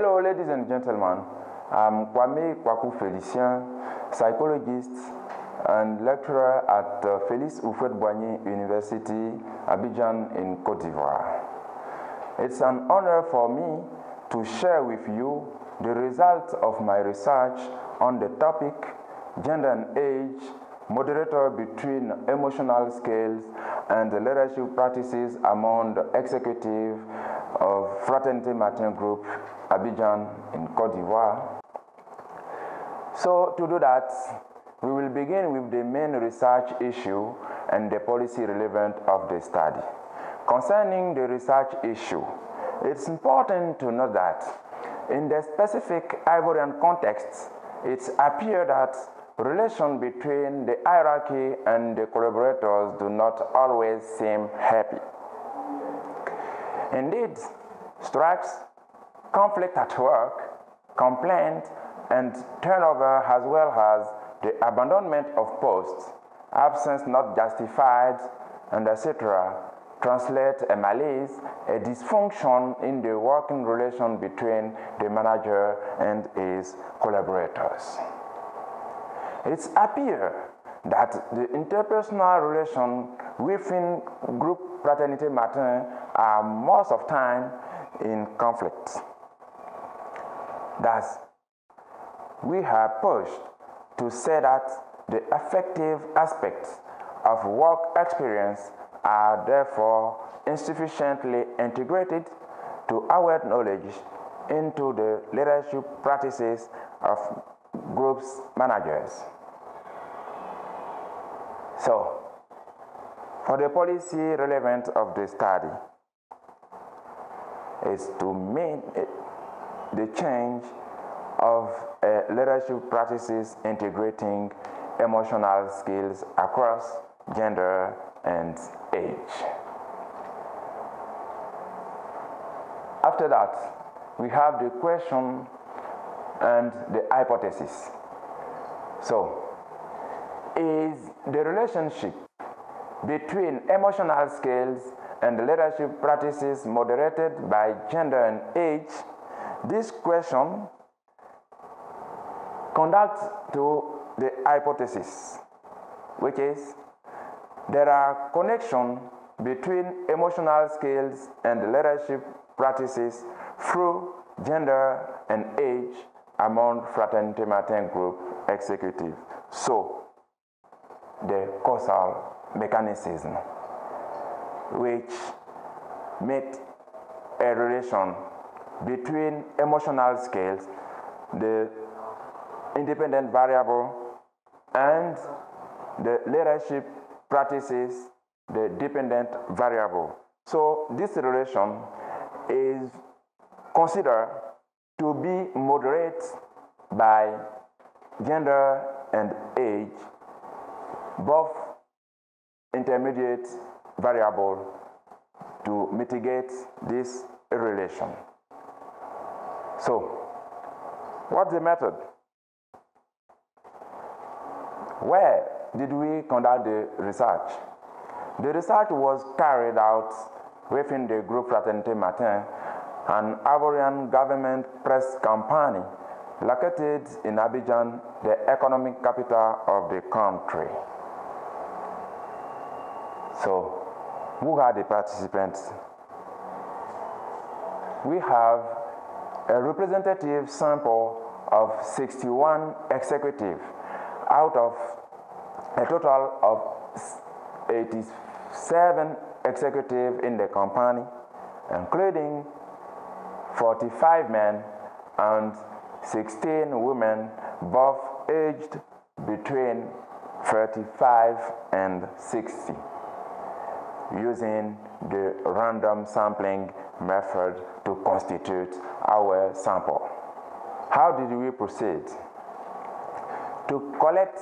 Hello, ladies and gentlemen. I'm Kouame Kouakou Felicien, psychologist and lecturer at Felix Houphouët-Boigny University, Abidjan in Cote d'Ivoire. It's an honor for me to share with you the results of my research on the topic Gender and Age, Moderator between Emotional Scales and the Leadership Practices among the Executive of Fraternite Matin Groupe, Abidjan in Cote d'Ivoire. So to do that, we will begin with the main research issue and the policy relevant of the study. Concerning the research issue, it's important to note that in the specific Ivorian context, it's appeared that relations between the hierarchy and the collaborators do not always seem happy. Indeed, strikes, conflict at work, complaint, and turnover, as well as the abandonment of posts, absence not justified, and etc., translate a malaise, a dysfunction in the working relation between the manager and his collaborators. It appears that the interpersonal relations within Groupe Fraternite Matin are most of time in conflict. Thus, we are pushed to say that the affective aspects of work experience are therefore insufficiently integrated to our knowledge into the leadership practices of groups managers. So, for the policy relevant of the study is to mean the change of leadership practices integrating emotional skills across gender and age. After that, we have the question and the hypothesis. So, is the relationship between emotional skills and leadership practices moderated by gender and age? This question conducts to the hypothesis, which is there are connections between emotional skills and leadership practices through gender and age among Fraternite Matin Group executives. So, the causal mechanism which meet a relation between emotional skills, the independent variable, and the leadership practices, the dependent variable. So this relation is considered to be moderate by gender and age, both intermediate variable, to mitigate this relation. So, what's the method? Where did we conduct the research? The research was carried out within the Groupe Fraternite Matin, an Ivorian government press company located in Abidjan, the economic capital of the country. So, who are the participants? We have a representative sample of 61 executives out of a total of 87 executives in the company, including 45 men and 16 women, both aged between 35 and 60, using the random sampling method to constitute our sample. How did we proceed? To collect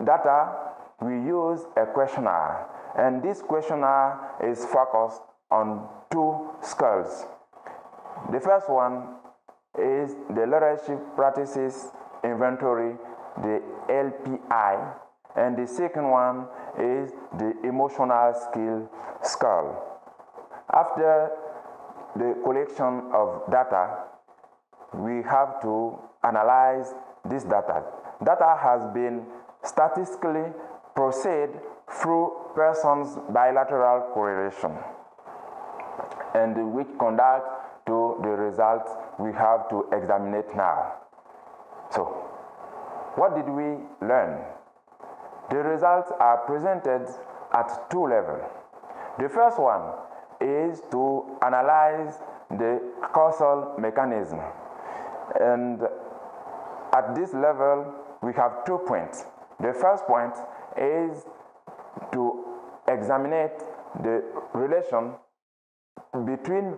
data, we use a questionnaire, and this questionnaire is focused on two scales. The first one is the leadership practices inventory, the LPI, and the second one is the emotional skill scale. After the collection of data, we have to analyze this data. Data has been statistically processed through persons' bilateral correlation, and which conduct to the results we have to examine it now. So, what did we learn? The results are presented at two levels. The first one is to analyze the causal mechanism. And at this level, we have 2 points. The first point is to examine the relation between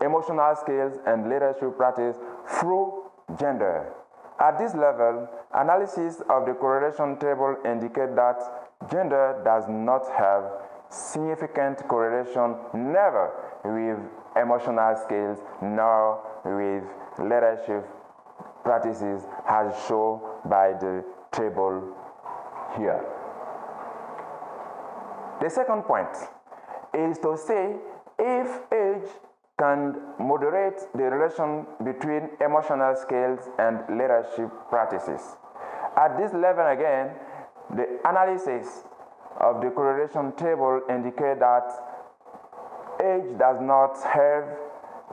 emotional skills and leadership practice through gender. At this level, analysis of the correlation table indicate that gender does not have significant correlation never with emotional skills nor with leadership practices as shown by the table here. The second point is to say if age can moderate the relation between emotional skills and leadership practices. At this level again, the analysis of the correlation table indicate that age does not have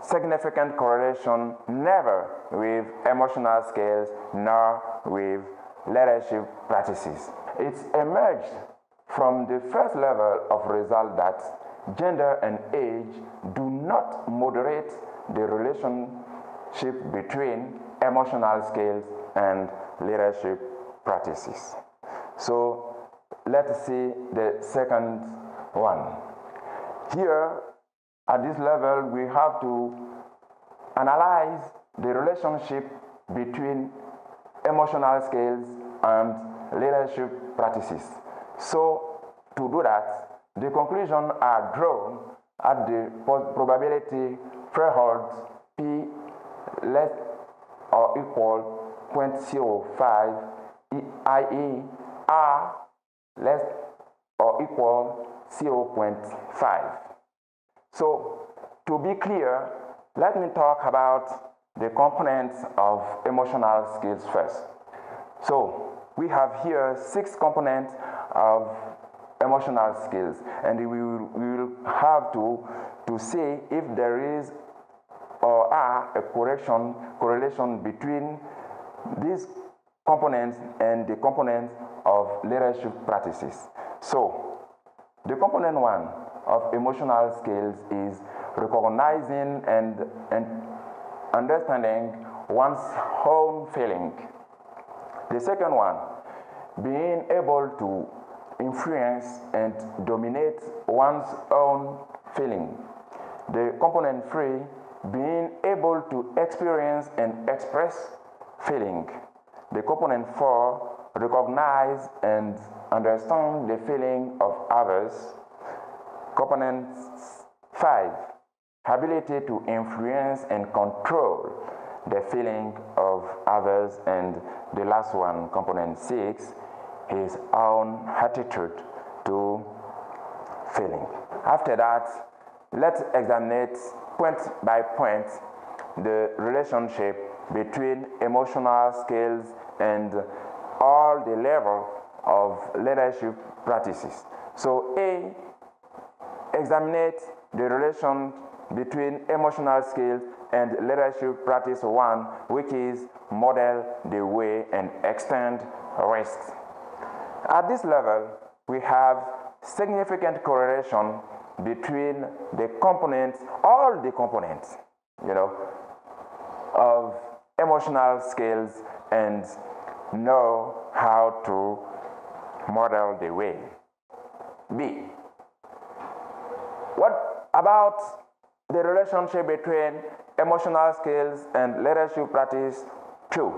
significant correlation never with emotional skills nor with leadership practices. It's emerged from the first level of result that gender and age do not moderate the relationship between emotional skills and leadership practices. So let's see the second one. Here, at this level, we have to analyze the relationship between emotional skills and leadership practices. So to do that, the conclusions are drawn at the probability threshold P less or equal 0.05, i.e. R less or equal 0.5. So, to be clear, let me talk about the components of emotional skills first. So, we have here 6 components of emotional skills, and we will have to see if there is or are a correlation between these components and the components of leadership practices. So, the component 1 of emotional skills is recognizing and understanding one's own feeling. The second one, being able to influence and dominate one's own feeling. The component 3, being able to experience and express feeling. The component 4, recognize and understand the feeling of others. Component 5, ability to influence and control the feeling of others. And the last one, component 6, his own attitude to feeling. After that, let's examine point by point the relationship between emotional skills and all the level of leadership practices. So A, examine the relation between emotional skills and leadership practice 1, which is model the way and extend risks. At this level, we have significant correlation between the components, all the components, of emotional skills and know how to model the way. B, what about the relationship between emotional skills and leadership practice 2,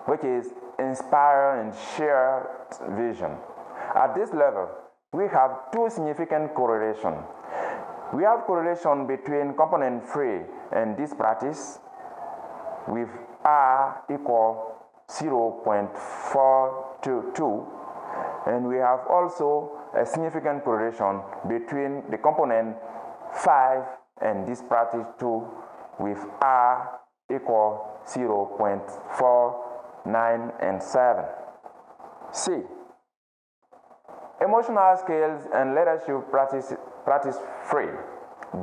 which is inspire and share vision. At this level, we have 2 significant correlations. We have correlation between component 3 and this practice with R equal 0.422, and we have also a significant correlation between the component 5 and this practice 2 with R equal 0.497. C. Emotional skills and leadership practice free.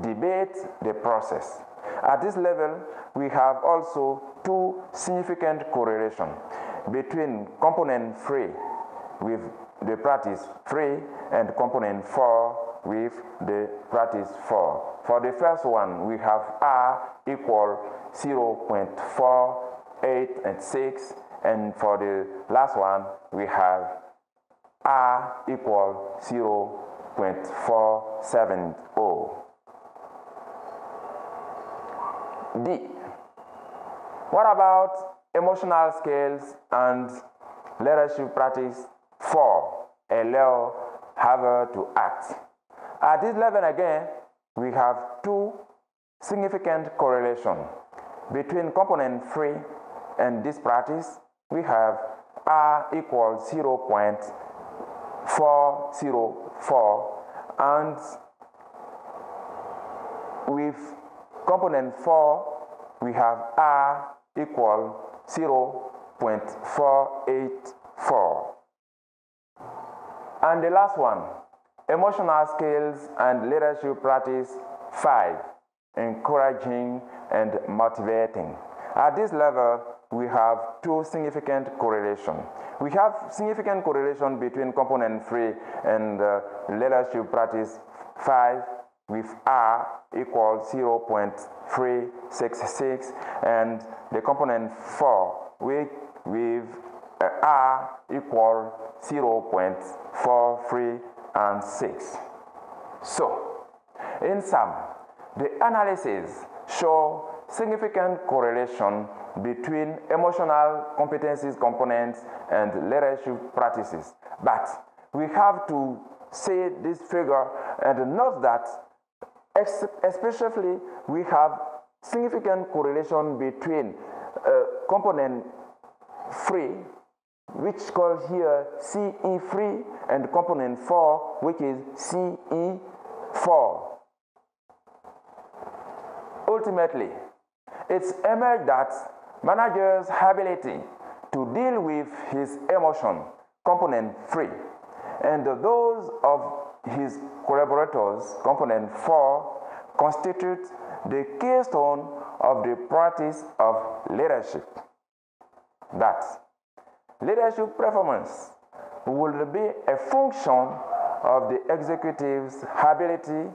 Debate the process. At this level, we have also two significant correlations between component 3 with the practice 3 and component 4 with the practice 4. For the first one, we have R equal 0.486, and for the last one, we have R equal 0.470. D. What about emotional skills and leadership practice 4, allow her to act? At this level again, we have two significant correlations between component 3 and this practice. We have R equals 0.404, and with component 4, we have R equal 0.484. And the last one, emotional skills and leadership practice 5, encouraging and motivating. At this level, we have two significant correlations. We have significant correlation between component 3 and leadership practice 5 with R equals 0.366, and the component 4 with R equal 0.436. So, in sum, the analysis show significant correlation between emotional competencies components and leadership practices. But we have to see this figure and note that especially we have significant correlation between component 3, which called here CE3, and component 4, which is CE4. Ultimately, it's emerged that manager's ability to deal with his emotion, component 3, and those of his collaborators, component 4, constitute the keystone of the practice of leadership. That leadership performance will be a function of the executive's ability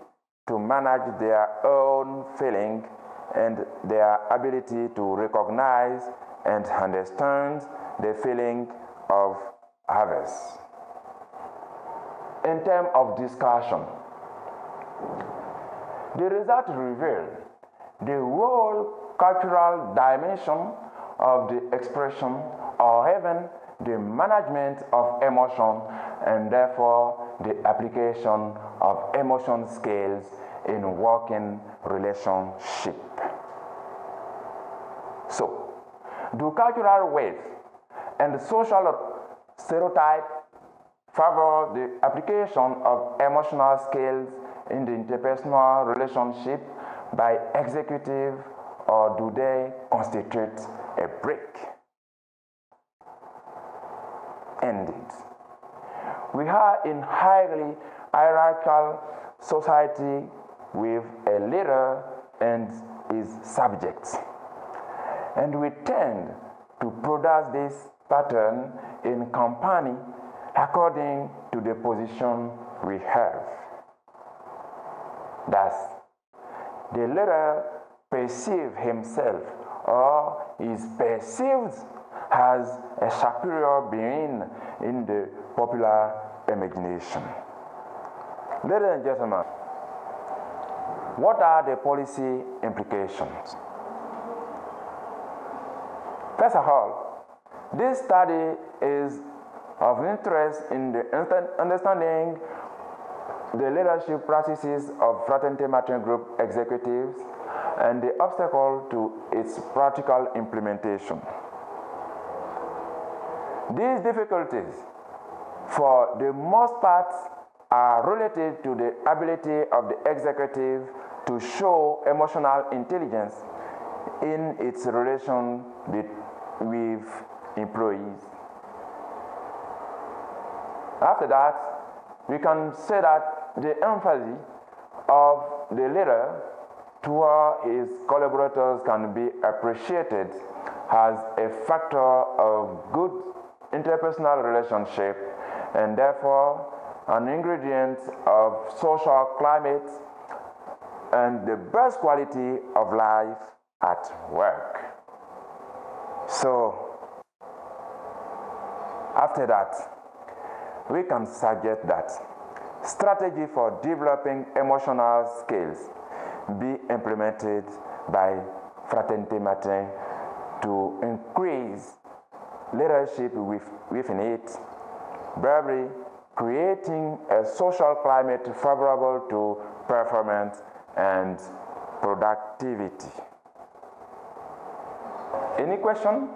to manage their own feeling and their ability to recognize and understand the feeling of others. In terms of discussion, the results reveal the whole cultural dimension of the expression or even the management of emotion, and therefore the application of emotion skills in working relationship. So, do cultural weight and social stereotype favor the application of emotional skills in the interpersonal relationship by executive, or do they constitute a break? Indeed, we are in highly hierarchical society with a leader and his subjects, and we tend to produce this pattern in company according to the position we have. Thus, the leader perceives himself or is perceived as a superior being in the popular imagination. Ladies and gentlemen, what are the policy implications? First of all, this study is of interest in the understanding the leadership practices of Fraternite Matin Group executives and the obstacle to its practical implementation. These difficulties, for the most part, are related to the ability of the executive to show emotional intelligence in its relation with employees. After that, we can say that the empathy of the leader toward his collaborators can be appreciated as a factor of good interpersonal relationship and therefore an ingredient of social climate and the best quality of life at work. So, after that, we can suggest that strategy for developing emotional skills be implemented by Fraternite Matin to increase leadership within it, thereby creating a social climate favorable to performance and productivity. Any question?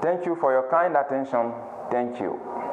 Thank you for your kind attention. Thank you.